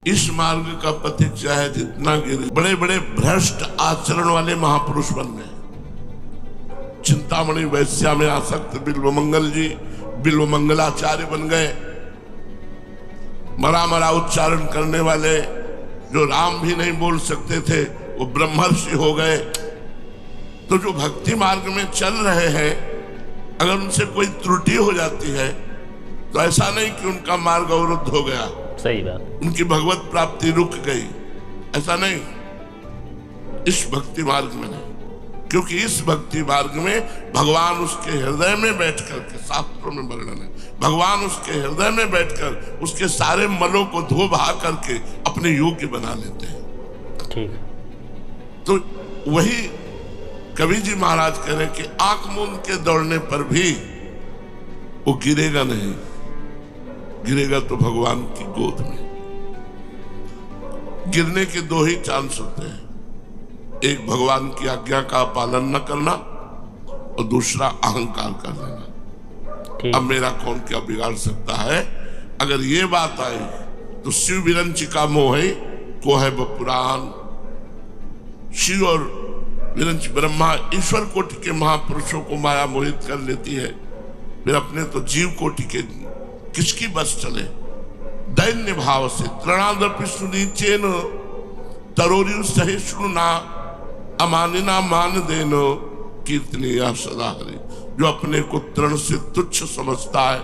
इस मार्ग का पथिक चाहे जितना गिरे, बड़े बड़े भ्रष्ट आचरण वाले महापुरुष बन गए। चिंतामणि वैश्या में आसक्त बिल्वमंगल जी बिल्वमंगलाचार्य बन गए। मरा मरा उच्चारण करने वाले जो राम भी नहीं बोल सकते थे वो ब्रह्मर्षि हो गए। तो जो भक्ति मार्ग में चल रहे हैं, अगर उनसे कोई त्रुटि हो जाती है तो ऐसा नहीं कि उनका मार्ग अवरुद्ध हो गया, सही बात, उनकी भगवत प्राप्ति रुक गई, ऐसा नहीं। इस भक्ति मार्ग में नहीं, क्योंकि इस भक्ति मार्ग में भगवान उसके हृदय में बैठ करके, शास्त्रों में वर्णन है, भगवान उसके हृदय में बैठकर उसके सारे मलों को धो बहा करके अपने योग्य बना लेते हैं। ठीक। तो वही कबीर जी महाराज कह रहे हैं कि आंख मूंद के दौड़ने पर भी वो गिरेगा नहीं, गिरेगा तो भगवान की गोद में। गिरने के दो ही चांस होते हैं, एक भगवान की आज्ञा का पालन न करना और दूसरा अहंकार कर लेना। अब मेरा कौन क्या बिगाड़ सकता है, अगर ये बात आई तो शिव विरंचिका मोहे को है पुराण। शिव और विरंच ब्रह्मा ईश्वर कोटि के महापुरुषों को माया मोहित कर लेती है, फिर अपने तो जीव कोटि के किसकी बस चले। दैन्य भाव से तृणादपि सुनीचेन तरोरियु सहिष्णु ना अमानिना मान देनो कीर्तनीय सदा हरि। जो अपने को तृण से तुच्छ समझता है,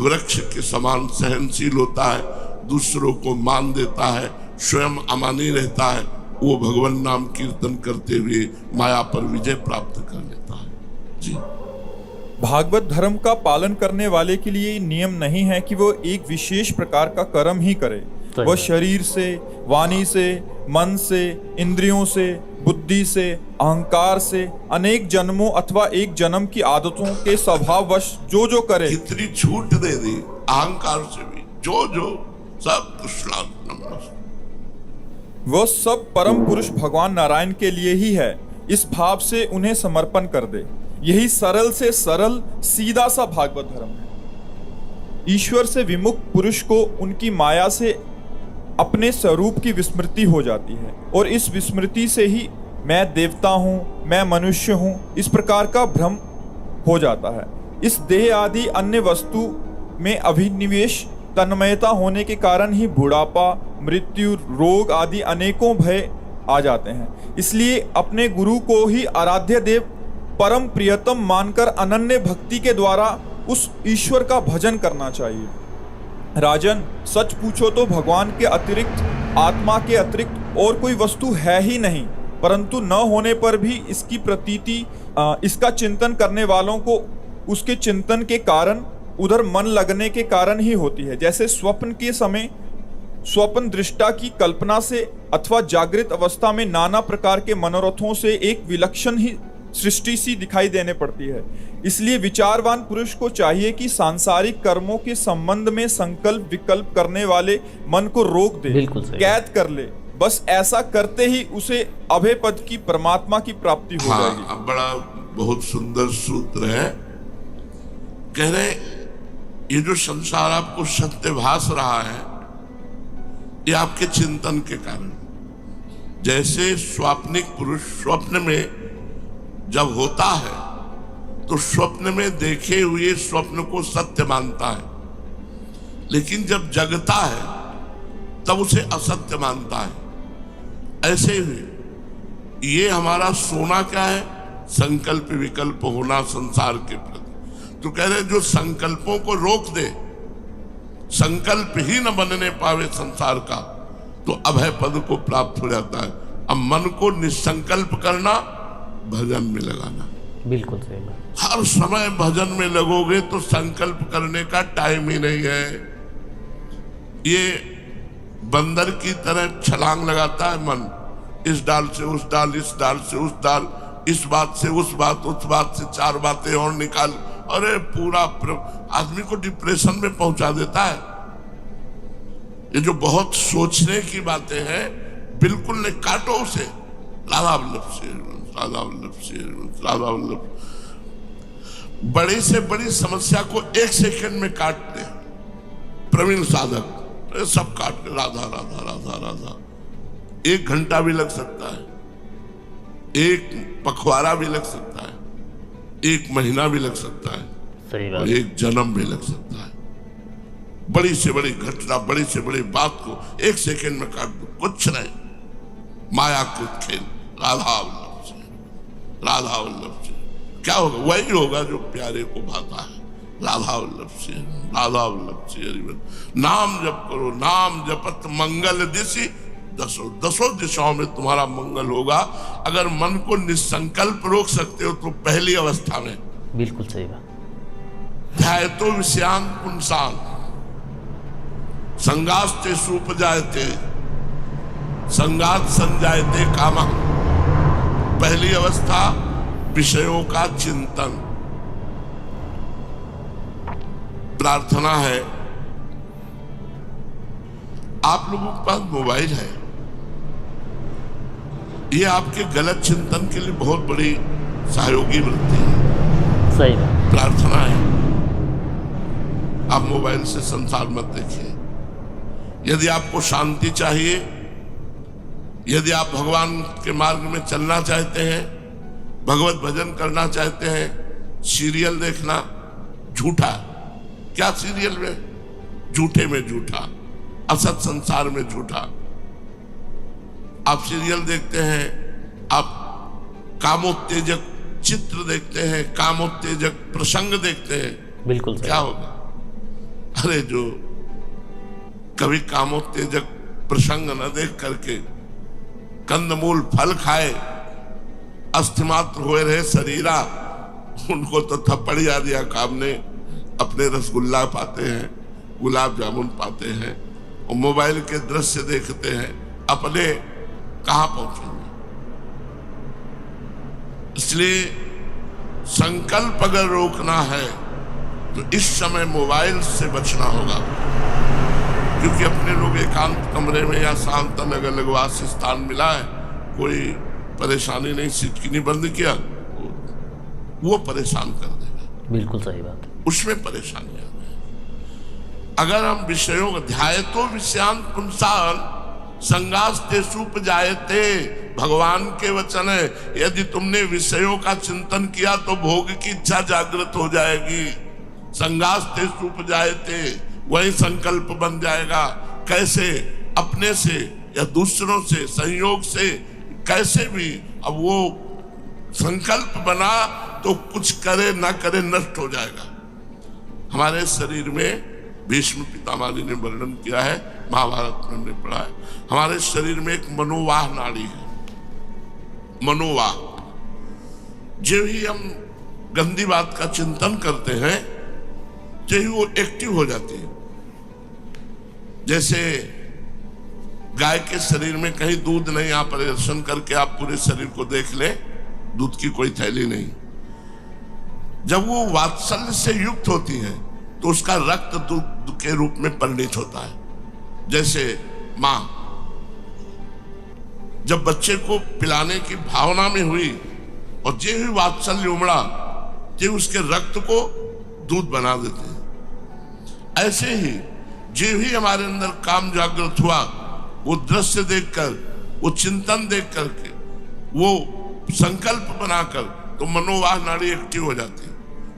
वृक्ष के समान सहनशील होता है, दूसरों को मान देता है, स्वयं अमानी रहता है, वो भगवान नाम कीर्तन करते हुए माया पर विजय प्राप्त कर लेता है। जी। भागवत धर्म का पालन करने वाले के लिए नियम नहीं है कि वो एक विशेष प्रकार का कर्म ही करे। वह शरीर से, वाणी से, मन से, इंद्रियों से, बुद्धि से, अहंकार से, अनेक जन्मों अथवा एक जन्म की आदतों के स्वभाववश जो जो करे। कितनी छूट दे दी, अहंकार से भी जो सब कृष्णार्पणमस्तु। वह सब परम पुरुष भगवान नारायण के लिए ही है, इस भाव से उन्हें समर्पण कर दे। यही सरल से सरल सीधा सा भागवत धर्म है। ईश्वर से विमुख पुरुष को उनकी माया से अपने स्वरूप की विस्मृति हो जाती है और इस विस्मृति से ही मैं देवता हूँ, मैं मनुष्य हूँ, इस प्रकार का भ्रम हो जाता है। इस देह आदि अन्य वस्तु में अभिनिवेश तन्मयता होने के कारण ही बुढ़ापा, मृत्यु, रोग आदि अनेकों भय आ जाते हैं। इसलिए अपने गुरु को ही आराध्य देव परम प्रियतम मानकर अनन्य भक्ति के द्वारा उस ईश्वर का भजन करना चाहिए। राजन, सच पूछो तो भगवान के अतिरिक्त, आत्मा के अतिरिक्त और कोई वस्तु है ही नहीं, परंतु न होने पर भी इसकी प्रतीति, इसका चिंतन करने वालों को उसके चिंतन के कारण, उधर मन लगने के कारण ही होती है। जैसे स्वप्न के समय स्वप्न दृष्टा की कल्पना से अथवा जागृत अवस्था में नाना प्रकार के मनोरथों से एक विलक्षण ही सृष्टि सी दिखाई देने पड़ती है। इसलिए विचारवान पुरुष को चाहिए कि सांसारिक कर्मों के संबंध में संकल्प विकल्प करने वाले मन को रोक दे, कैद कर ले। बस ऐसा करते ही उसे अभय पद की, परमात्मा की प्राप्ति हो जाएगी। बड़ा बहुत सुंदर सूत्र है। कह रहे ये जो संसार आपको सत्य भास रहा है, ये आपके चिंतन के कारण। जैसे स्वाप्निक पुरुष स्वप्न में जब होता है तो स्वप्न में देखे हुए स्वप्न को सत्य मानता है, लेकिन जब जगता है तब उसे असत्य मानता है। ऐसे ही ये हमारा सोना क्या है, संकल्प विकल्प होना संसार के प्रति। तो कह रहे जो संकल्पों को रोक दे, संकल्प ही न बनने पावे संसार का, तो अभय पद को प्राप्त हो जाता है। अब मन को निसंकल्प करना, भजन में लगाना। बिल्कुल सही बात। हर समय भजन में लगोगे तो संकल्प करने का टाइम ही नहीं है। ये बंदर की तरह छलांग लगाता है मन, इस डाल से उस डाल, इस डाल से उस डाल, इस बात से उस बात, उस बात से चार बातें और निकाल। अरे पूरा आदमी को डिप्रेशन में पहुंचा देता है। ये जो बहुत सोचने की बातें हैं, बिल्कुल नहीं, काटो उसे। राधा वल्लभ से राधा वल्लभ से राधा वल्लभ। बड़ी से बड़ी समस्या को एक सेकंड में काट दे प्रवीण साधक। सब काट के राधा राधा राधा राधा। 1 घंटा भी लग सकता है, 1 पखवाड़ा भी लग सकता है, 1 महीना भी लग सकता है, सही और बात। 1 जन्म भी लग सकता है। बड़ी से बड़ी घटना, बड़ी से बड़ी बात को 1 सेकंड में काट दो, कुछ नहीं। माया के खेल, राधा वल्लभ से, राधा वल्लभ से क्या होगा? वही होगा जो प्यारे को भाता है। राधा वल्लभ से, राधा वल्लभ से हरिवल। नाम जप करो, नाम जपत मंगल दिशि दसों दिशाओं में तुम्हारा मंगल होगा। अगर मन को निसंकल्प रोक सकते हो तो पहली अवस्था में। बिल्कुल सही बात। ध्यायतो विषयान पुंसान संगास्ते सुपजायते संगात संजायते कामा। पहली अवस्था विषयों का चिंतन। प्रार्थना है, आप लोगों के पास मोबाइल है, ये आपके गलत चिंतन के लिए बहुत बड़ी सहयोगी वृत्ति है। सही बात। प्रार्थना है, आप मोबाइल से संसार मत देखिए। यदि आपको शांति चाहिए, यदि आप भगवान के मार्ग में चलना चाहते हैं, भगवत भजन करना चाहते हैं, सीरियल देखना झूठा। क्या सीरियल में? झूठे में झूठा, असत संसार में झूठा। आप सीरियल देखते हैं, आप कामोत्तेजक चित्र देखते हैं, कामोत्तेजक प्रसंग देखते हैं, बिल्कुल सही। क्या होगा? अरे जो कभी कामोत्तेजक प्रसंग न देख करके कंदमूल फल खाए, अस्थिमात्र हुए रहे शरीरा, उनको तो थप्पड़ या दिया काम ने। अपने रसगुल्ला पाते हैं, गुलाब जामुन पाते हैं, और मोबाइल के दृश्य देखते हैं, अपने कहां पहुंचेंगे? इसलिए संकल्प अगर रोकना है तो इस समय मोबाइल से बचना होगा। क्योंकि अपने लोग एकांत कमरे में या शांत अलग अलग वास स्थान मिला है, कोई परेशानी नहीं, सिटकिनी बंद किया, वो परेशान कर देगा। बिल्कुल सही बात। उसमें परेशानी आ गई। अगर हम विषयों का ध्यायतो विषयान पुंसान संगास्ते सुप जायते, भगवान के वचन है, यदि तुमने विषयों का चिंतन किया तो भोग की इच्छा जागृत हो जाएगी। संगास्ते सुप जायते, वही संकल्प बन जाएगा। कैसे? अपने से या दूसरों से, संयोग से, कैसे भी। अब वो संकल्प बना तो कुछ करे ना करे नष्ट हो जाएगा। हमारे शरीर में भीष्म पितामह जी ने वर्णन किया है, महाभारत में हमने पढ़ा है, हमारे शरीर में एक मनोवाह नाड़ी है। मनोवाह, जो ही हम गंदी बात का चिंतन करते हैं तो ही वो एक्टिव हो जाती है। जैसे गाय के शरीर में कहीं दूध नहीं, आप परिदर्शन करके आप पूरे शरीर को देख ले, दूध की कोई थैली नहीं। जब वो वात्सल्य से युक्त होती है तो उसका रक्त दूध के रूप में परिणित होता है। जैसे मां जब बच्चे को पिलाने की भावना में हुई और जे ही वात्सल्य उमड़ा, जे उसके रक्त को दूध बना देते हैं। ऐसे ही जे ही हमारे अंदर काम जागृत हुआ, वो दृश्य देखकर, वो चिंतन देख करके, वो संकल्प बनाकर, तो मनोवाह नाड़ी एक्टिव हो जाती है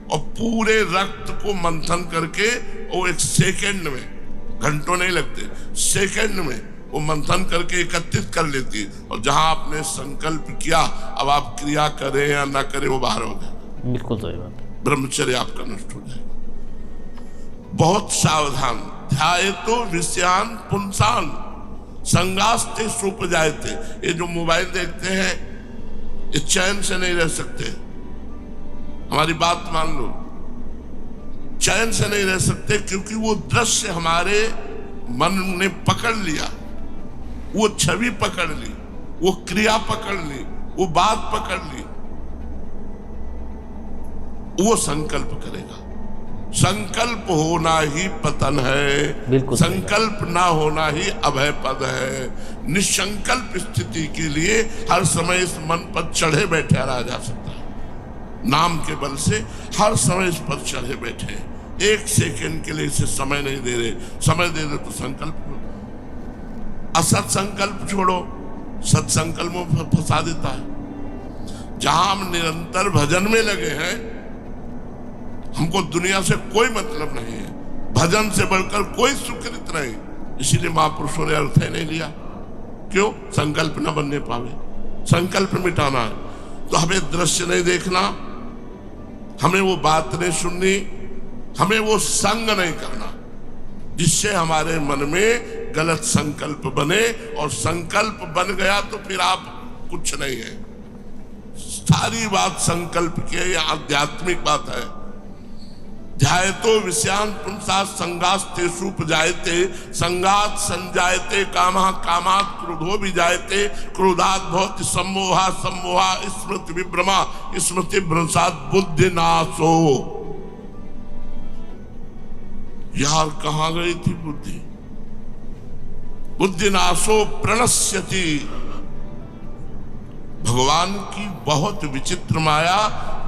और पूरे रक्त को मंथन करके वो 1 सेकंड में, घंटों नहीं लगते, सेकंड में वो मंथन करके एकत्रित कर लेती है। और जहां आपने संकल्प किया, अब आप क्रिया करें या ना करें, वो बाहर हो जाएगा। बिल्कुल सही बात। ब्रह्मचर्य आपका नष्ट हो जाएगा। बहुत सावधान। ध्यायतो विषयान पुंसान संगास्ते सुप जायते। ये जो मोबाइल देखते हैं, ये चैन से नहीं रह सकते। हमारी बात मान लो, चैन से नहीं रह सकते, क्योंकि वो दृश्य हमारे मन ने पकड़ लिया, वो छवि पकड़ ली, वो क्रिया पकड़ ली, वो बात पकड़ ली, वो संकल्प करेगा। संकल्प होना ही पतन है, बिल्कुल। संकल्प ना होना ही अभय पद है। निसंकल्प स्थिति के लिए हर समय इस मन पर चढ़े बैठे रहा जा सकता है। नाम के बल से हर समय इस पर चढ़े बैठे, एक सेकंड के लिए इसे समय नहीं दे रहे। समय दे रहे तो संकल्प लो। असत संकल्प छोड़ो, सत्संकल्पों में फंसा देता है। जहां हम निरंतर भजन में लगे हैं, हमको दुनिया से कोई मतलब नहीं है, भजन से बढ़कर कोई सुकृत नहीं। इसीलिए महापुरुषों ने अर्थ ही नहीं लिया। क्यों? संकल्प न बनने पावे। संकल्प मिटाना है तो हमें दृश्य नहीं देखना, हमें वो बात नहीं सुननी, हमें वो संग नहीं करना जिससे हमारे मन में गलत संकल्प बने। और संकल्प बन गया तो फिर आप कुछ नहीं है। सारी बात संकल्प की है, यह आध्यात्मिक बात है। ध्यायतो विषयान् पुंसा संगास्तेषु उपजायते, संगात् संजायते कामः, कामात् क्रोधो विजायते, क्रोधात् भवति सम्मोहः, सम्मोहः स्मृति विभ्रमा, स्मृति भ्रंशात् बुद्धिनाशो। यार कहां गई थी बुद्धि? बुद्धिनाशो प्रणश्यति। भगवान की बहुत विचित्र माया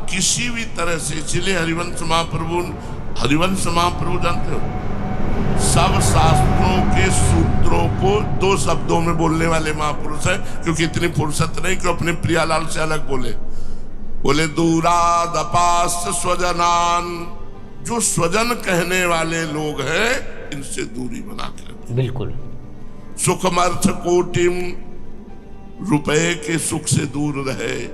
किसी भी तरह से। इसलिए हरिवंश महाप्रभु जानते हो, सब शास्त्रों के सूत्रों को 2 शब्दों में बोलने वाले महापुरुष है, क्योंकि इतनी फुर्सत नहीं कि अपने प्रियालाल से अलग बोले दूराद अपास स्वजनान। जो स्वजन कहने वाले लोग हैं, इनसे दूरी बना के रखो। बिल्कुल। सुखमर्थ कोटिम, रुपए के सुख से दूर रहे।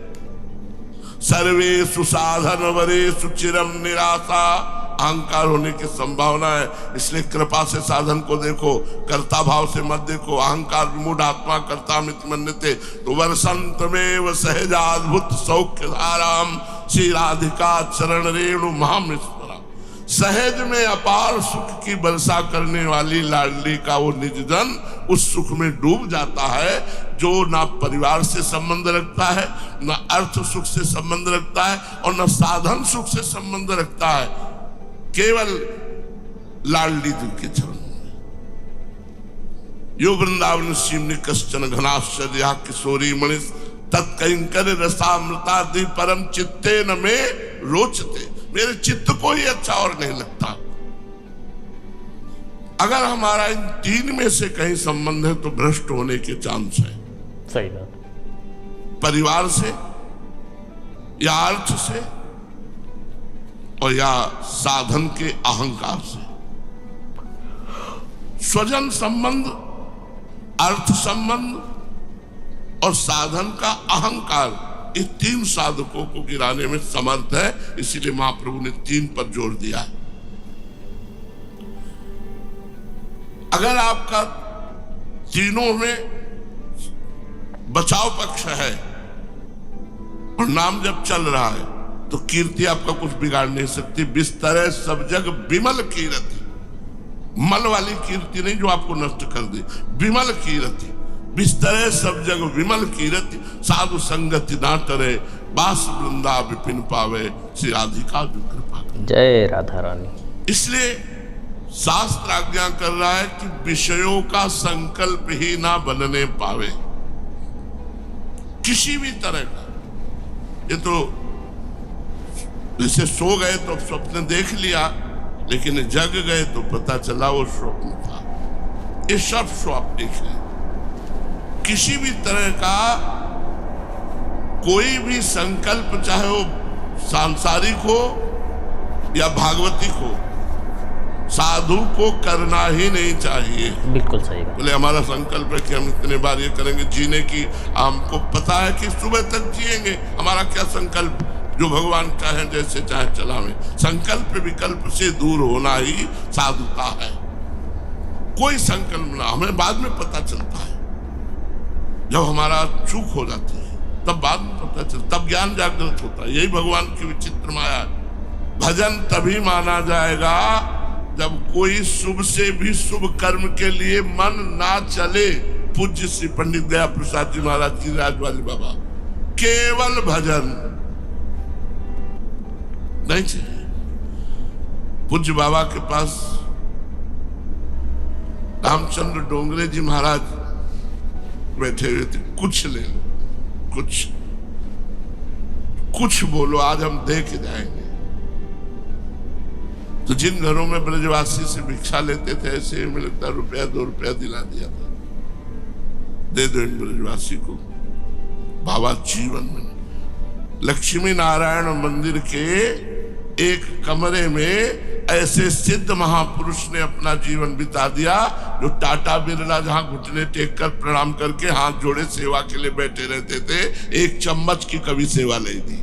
सर्वे सुसाधन वरे सुचिरम निराशा। अहंकार होने की संभावना है, इसलिए कृपा से साधन को देखो, कर्ता भाव से मत देखो। अहंकार विमूढ़ आत्मा कर्ता मित मन्यते। तो वर्षंत में सहजाद्भुत सौख्य धाराम, श्री राधिका चरण रेणु महामृत। सहज में अपार सुख की वर्षा करने वाली लाडली का वो निज जन उस सुख में डूब जाता है, जो ना परिवार से संबंध रखता है, ना अर्थ सुख से संबंध रखता है, और ना साधन सुख से संबंध रखता है। केवल लाडली जी के चरण में। यो वृंदावन सीमनि कश्चन घनाश्चर्या किशोरी मणिस, तत्कंकर रसामृता दि परम चित्ते न में रोचते। मेरे चित्त को ही अच्छा और नहीं लगता। अगर हमारा इन 3 में से कहीं संबंध है तो भ्रष्ट होने के चांस है। सही बात। परिवार से या अर्थ से और या साधन के अहंकार से। स्वजन संबंध, अर्थ संबंध और साधन का अहंकार, इस 3 साधकों को गिराने में समर्थ है। इसीलिए महाप्रभु ने 3 पर जोर दिया है। अगर आपका तीनों में बचाव पक्ष है और नाम जब चल रहा है, तो कीर्ति आपका कुछ बिगाड़ नहीं सकती। बिस्तर सब जग विमल कीर्ति, मल वाली कीर्ति नहीं जो आपको नष्ट कर दे। विमल कीर्ति, बिस्तरे सब जग विमल कीर्ति, साधु संगति ना टरे, बास वृंदा विपिन पावे, श्री राधिका जो कृपा करे। जय राधा रानी। इसलिए शास्त्र आज्ञा कर रहा है कि विषयों का संकल्प ही ना बनने पावे, किसी भी तरह का। ये तो जैसे सो गए तो स्वप्न देख लिया, लेकिन जग गए तो पता चला वो स्वप्न था। ये सब स्वप्न है। किसी भी तरह का कोई भी संकल्प, चाहे वो सांसारिक हो या भागवतिक हो, साधु को करना ही नहीं चाहिए। बिल्कुल सही बात। बोले हमारा संकल्प है कि हम इतने बार ये करेंगे, जीने की हमको पता है कि सुबह तक जिएंगे। हमारा क्या संकल्प? जो भगवान चाहे जैसे चाहे चलावे। संकल्प विकल्प से दूर होना ही साधुता है। कोई संकल्प ना, हमें बाद में पता चलता है, जब हमारा चूक हो जाती है तब बाद में पता चलता, तब ज्ञान जागृत होता है। यही भगवान की विचित्र माया है। भजन तभी माना जाएगा जब कोई शुभ से भी शुभ कर्म के लिए मन ना चले। पूज्य श्री पंडित दया प्रसाद जी महाराज जी राजवाली बाबा, केवल भजन नहीं चाहिए। पूज्य बाबा के पास रामचंद्र डोंगरे जी महाराज बैठे हुए थे। कुछ ले लो, कुछ बोलो, आज हम दे के जाएंगे। तो जिन घरों में ब्रजवासी से भिक्षा लेते थे, ऐसे में लगता रुपया 2 रुपया दिला दिया था, दे दो इन ब्रजवासी को। बाबा जीवन में लक्ष्मी नारायण मंदिर के एक कमरे में ऐसे सिद्ध महापुरुष ने अपना जीवन बिता दिया, जो टाटा बिरला जहां घुटने टेक कर प्रणाम करके हाथ जोड़े सेवा के लिए बैठे रहते थे, एक चम्मच की कभी सेवा नहीं दी।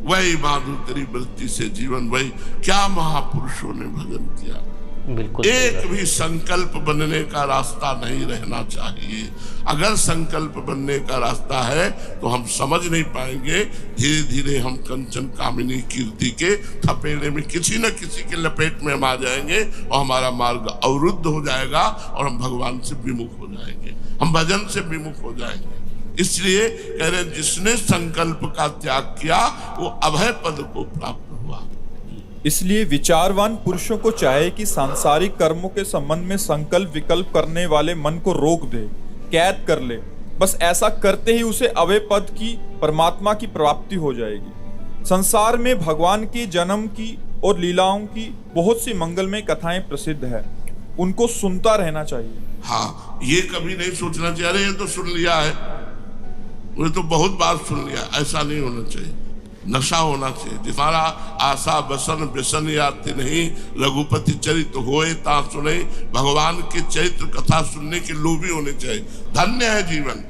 वही माधुकरी वृत्ति से जीवन, वही क्या महापुरुषों ने भजन किया। बिल्कुल एक भी संकल्प बनने का रास्ता नहीं रहना चाहिए। अगर संकल्प बनने का रास्ता है तो हम समझ नहीं पाएंगे। धीरे धीरे हम कंचन कामिनी कीर्ति के थपेड़े में किसी न किसी के लपेट में हम आ जाएंगे और हमारा मार्ग अवरुद्ध हो जाएगा और हम भगवान से विमुख हो जाएंगे, हम भजन से विमुख हो जाएंगे। इसलिए कह रहे जिसने संकल्प का त्याग किया वो अभय पद को प्राप्त हुआ। इसलिए विचारवान पुरुषों को चाहे कि सांसारिक कर्मों के संबंध में संकल्प विकल्प करने वाले मन को रोक दे, कैद कर ले। बस ऐसा करते ही उसे अभय पद की, परमात्मा की प्राप्ति हो जाएगी। संसार में भगवान के जन्म की और लीलाओं की बहुत सी मंगलमय कथाएं प्रसिद्ध है, उनको सुनता रहना चाहिए। हाँ, ये कभी नहीं सोचना चाहिए अरे ये तो सुन लिया है, वो तो बहुत बार सुन लिया, ऐसा नहीं होना चाहिए। नशा होना चाहिए। जिसमारा आशा बसन व्यसन याति नहीं, रघुपति चरित्र होए ता सुने। भगवान के चरित्र कथा सुनने के लोभी होने चाहिए। धन्य है जीवन,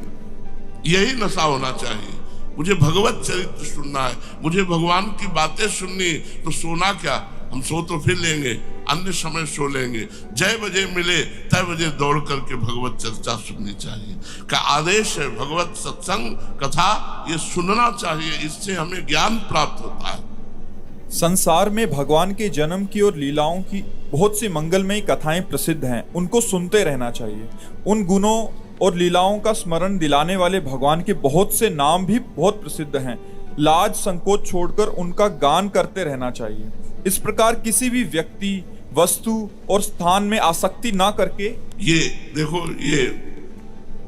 यही नशा होना चाहिए। मुझे भगवत चरित्र सुनना है, मुझे भगवान की बातें सुननी। तो सोना क्या, हम सो तो फिर लेंगे, अन्य समय सो लेंगे। जय बजे मिले तय बजे दौड़ करके भगवत चर्चा सुननी चाहिए। का आदेश है भगवत सत्संग कथा, ये सुनना चाहिए, इससे हमें ज्ञान प्राप्त होता है। संसार में भगवान के जन्म की और लीलाओं की बहुत सी मंगलमयी कथाएं प्रसिद्ध हैं, उनको सुनते रहना चाहिए। उन गुणों और लीलाओं का स्मरण दिलाने वाले भगवान के बहुत से नाम भी बहुत प्रसिद्ध हैं। लाज संकोच छोड़कर उनका गान करते रहना चाहिए। इस प्रकार किसी भी व्यक्ति, वस्तु और स्थान में आसक्ति ना करके, ये देखो ये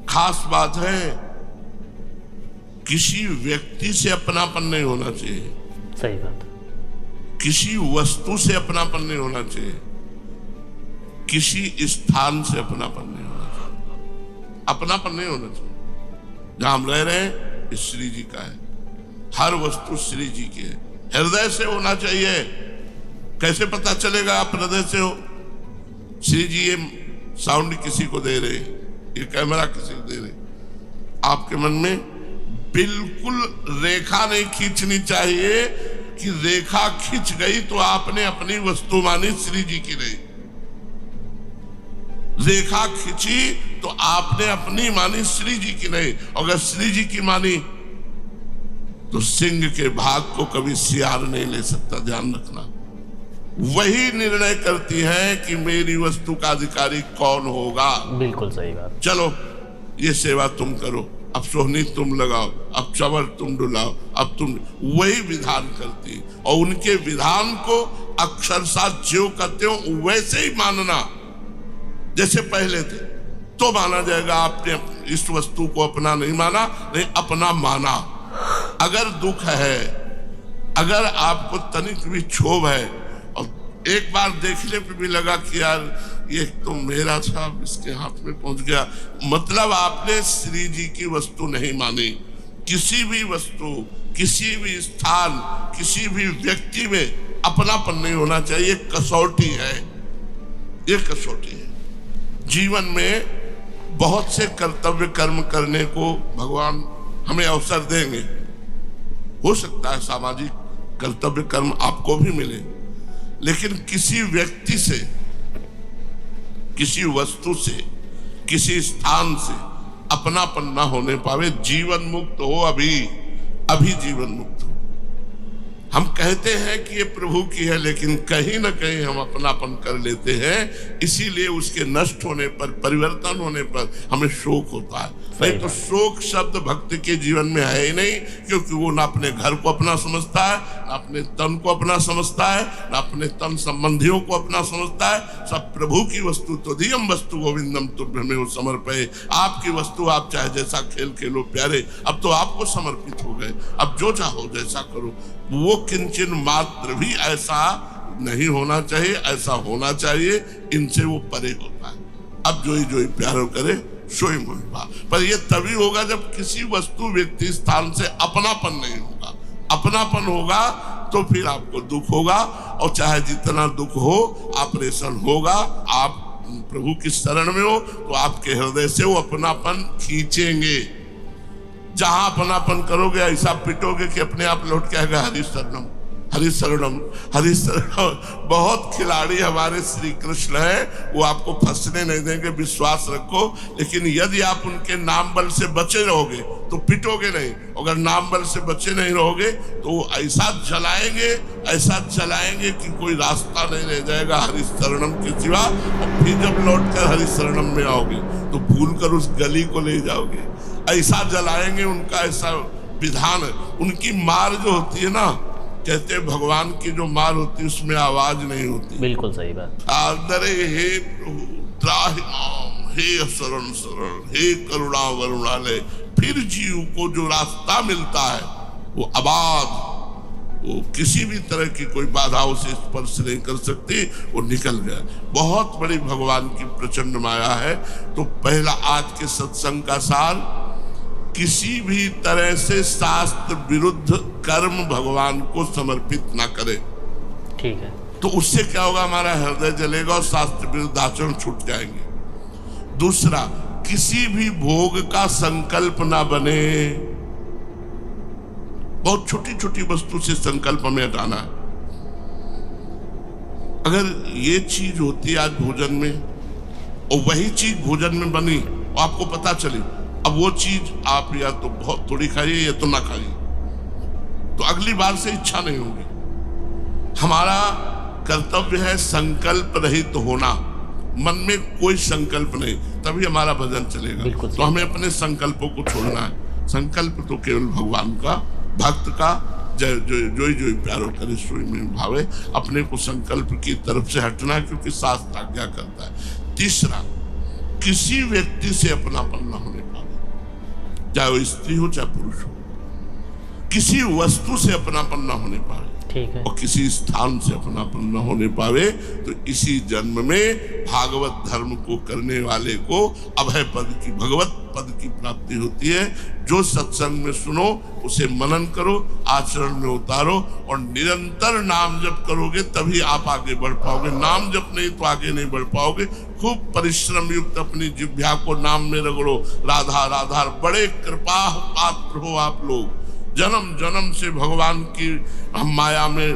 खास बात है, किसी व्यक्ति से अपनापन नहीं होना चाहिए। सही बात। किसी वस्तु से अपनापन नहीं होना चाहिए, किसी स्थान से अपनापन नहीं होना चाहिए। अपनापन नहीं होना चाहिए। जहां हम रह रहे हैं श्री जी का है, हर वस्तु श्री जी की है। हृदय से होना चाहिए। कैसे पता चलेगा आप हृदय से हो? श्री जी ये साउंड किसी को दे रहे, ये कैमरा किसी को दे रहे, आपके मन में बिल्कुल रेखा नहीं खींचनी चाहिए कि रेखा खींच गई तो आपने अपनी वस्तु मानी, श्री जी की नहीं। रेखा खींची तो आपने अपनी मानी, श्री जी की नहीं। अगर श्री जी की मानी तो सिंह के भाग को कभी सियार नहीं ले सकता, ध्यान रखना। वही निर्णय करती है कि मेरी वस्तु का अधिकारी कौन होगा। बिल्कुल सही बात। चलो ये सेवा तुम करो, अब सोहनी तुम लगाओ, अब चवर तुम डुलाओ, अब तुम, वही विधान करती है। और उनके विधान को अक्षरशः ज्यों करते हो वैसे ही मानना जैसे पहले थे, तो माना जाएगा। आपने इस वस्तु को अपना नहीं माना, नहीं अपना माना। अगर दुख है, अगर आपको तनिक भी क्षोभ है और एक बार देखने पे भी लगा कि यार ये तो मेरा था, इसके हाथ में पहुंच गया, मतलब आपने श्री जी की वस्तु नहीं मानी। किसी भी वस्तु, किसी भी स्थान, किसी भी व्यक्ति में अपनापन नहीं होना चाहिए। कसौटी है, ये कसौटी है। जीवन में बहुत से कर्तव्य कर्म करने को भगवान हमें अवसर देंगे। हो सकता है सामाजिक कर्तव्य कर्म आपको भी मिले, लेकिन किसी व्यक्ति से, किसी वस्तु से, किसी स्थान से अपनापन ना होने पावे। जीवन मुक्त हो, अभी जीवन मुक्त हो। हम कहते हैं कि ये प्रभु की है, लेकिन कहीं ना कहीं हम अपनापन कर लेते हैं। इसीलिए उसके नष्ट होने पर, परिवर्तन होने पर हमें शोक होता है। नहीं तो शोक शब्द भक्त के जीवन में है ही नहीं, क्योंकि वो ना अपने घर को अपना समझता है, ना अपने तन को अपना समझता है, ना अपने तन संबंधियों को अपना समझता है। सब प्रभु की वस्तु तो दियम वस्तु गोविंदम तुभ्यमेव समर्पये। आपकी वस्तु आप चाहे जैसा खेल खेलो प्यारे, अब तो आपको समर्पित हो गए, अब जो चाहो जैसा करो। वो किंचन मात्र भी ऐसा नहीं होना चाहिए, ऐसा होना चाहिए, इनसे वो परे होता है। अब जोई प्यारो करे सोई मोहि भाव। पर ये तभी होगा जब किसी वस्तु व्यक्ति स्थान से अपनापन नहीं होगा। अपनापन होगा तो फिर आपको दुख होगा, और चाहे जितना दुख हो, ऑपरेशन होगा, आप प्रभु की शरण में हो तो आपके हृदय से वो अपनापन खींचेंगे। जहां अपनापन करोगे ऐसा पिटोगे कि अपने आप लौट के आएगा हरि शरणम हरि शरणम हरि शरणम। बहुत खिलाड़ी हमारे श्री कृष्ण है, वो आपको फंसने नहीं देंगे, विश्वास रखो। लेकिन यदि आप उनके नाम बल से बचे रहोगे तो पिटोगे नहीं। अगर नाम बल से बचे नहीं रहोगे तो ऐसा चलाएंगे कि कोई रास्ता नहीं रह जाएगा हरि शरणम के सिवा। और फिर जब लौट कर हरि शरणम में आओगे तो भूल कर उस गली को ले जाओगे। ऐसा जलाएंगे, उनका ऐसा विधान है। उनकी मार जो होती है ना, कहते हैं भगवान की जो मार होती है उसमें आवाज नहीं होती। बिल्कुल सही बात। आदरे हे प्रभु त्राहि माम, हे शरण हे करुणा वरुणालय। फिर जीव को जो रास्ता मिलता है वो आबाद, वो किसी भी तरह की कोई बाधाओं से स्पर्श नहीं कर सकती, वो निकल गया। बहुत बड़ी भगवान की प्रचंड माया है। तो पहला आज के सत्संग का सार, किसी भी तरह से शास्त्र विरुद्ध कर्म भगवान को समर्पित ना करे। ठीक है। तो उससे क्या होगा, हमारा हृदय जलेगा और शास्त्र विरुद्ध आचरण छूट जाएंगे। दूसरा, किसी भी भोग का संकल्प ना बने। बहुत छोटी छोटी वस्तु से संकल्प हमें हटाना है। अगर ये चीज होती आज भोजन में और वही चीज भोजन में बनी और आपको पता चली, अब वो चीज आप या तो बहुत थोड़ी खाइए या तो ना खाइए, तो अगली बार से इच्छा नहीं होगी। हमारा कर्तव्य है संकल्प रहित होना, मन में कोई संकल्प नहीं, तभी हमारा भजन चलेगा। तो हमें अपने संकल्पों को छोड़ना है। संकल्प तो केवल भगवान का, भक्त का। जोई प्यारो करे सोई मोहि भावे। अपने को संकल्प की तरफ से हटना, क्योंकि शास्त्र आज्ञा करता है। तीसरा, किसी व्यक्ति से अपनापन न होने पावे, चाहे वो स्त्री हो चाहे पुरुष हो। किसी वस्तु से अपनापन न होने पावे, ठीक है, और किसी स्थान से अपनापन न होने पावे, तो इसी जन्म में भागवत धर्म को करने वाले को अभय पद की, भगवत पद की प्राप्ति होती है। जो सत्संग में सुनो उसे मनन करो, आचरण में उतारो, और निरंतर नाम जप करोगे तभी आप आगे बढ़ पाओगे। नाम जप नहीं तो आगे नहीं बढ़ पाओगे। खूब परिश्रम युक्त अपनी जिह्वा को नाम में रगड़ो, राधा राधा। बड़े कृपा पात्र हो आप लोग। जन्म जन्म से भगवान की हम माया में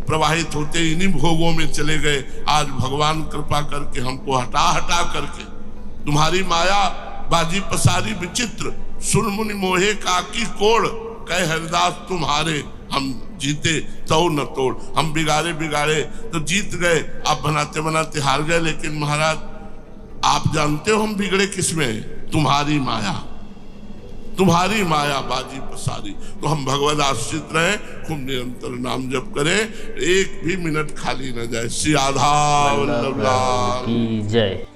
प्रवाहित होते इन्हीं भोगों में चले गए। आज भगवान कृपा करके हमको हटा करके, तुम्हारी माया बाजी पसारी विचित्र, सुन मुनि मोहे काकी कोड़, कह हरिदास तुम्हारे, हम जीते तो न तोड़। हम बिगाड़े तो जीत गए, आप बनाते बनाते हार गए। लेकिन महाराज आप जानते हो हम बिगड़े किसमें? तुम्हारी माया, तुम्हारी माया बाजी पसारी। तो हम भगवत आश्रित रहे, खूब निरंतर नाम जप करें, एक भी मिनट खाली न जाए। श्री राधा वल्लभ लाल की जय।